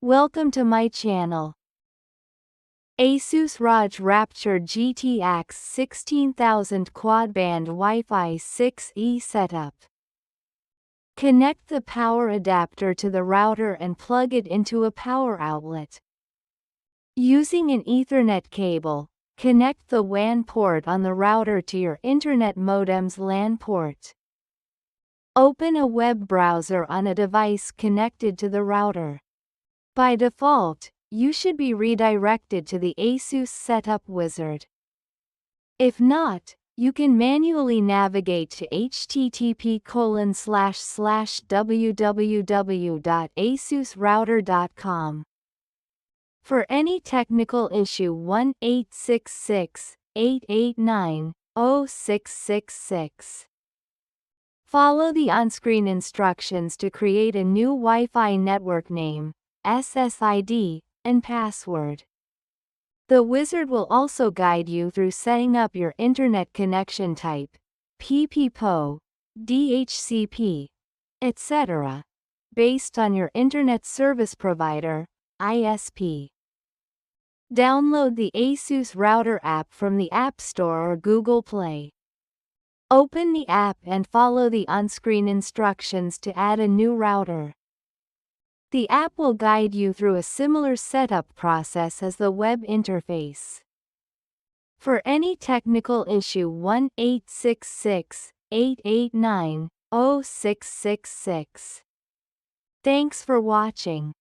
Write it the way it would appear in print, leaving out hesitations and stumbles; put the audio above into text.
Welcome to my channel. ASUS ROG Rapture GT-AXE16000 Quad-Band Wi-Fi 6E Setup. Connect the power adapter to the router and plug it into a power outlet. Using an Ethernet cable, connect the WAN port on the router to your internet modem's LAN port. Open a web browser on a device connected to the router. By default, you should be redirected to the ASUS Setup Wizard. If not, you can manually navigate to http://www.asusrouter.com. For any technical issue 1-866-889-0666. Follow the on-screen instructions to create a new Wi-Fi network name, SSID, and password. The wizard will also guide you through setting up your internet connection type, PPPoE, DHCP, etc., based on your internet service provider, ISP. Download the ASUS Router app from the App Store or Google Play. Open the app and follow the on-screen instructions to add a new router. The app will guide you through a similar setup process as the web interface. For any technical issue 1-866-889-0666. Thanks for watching.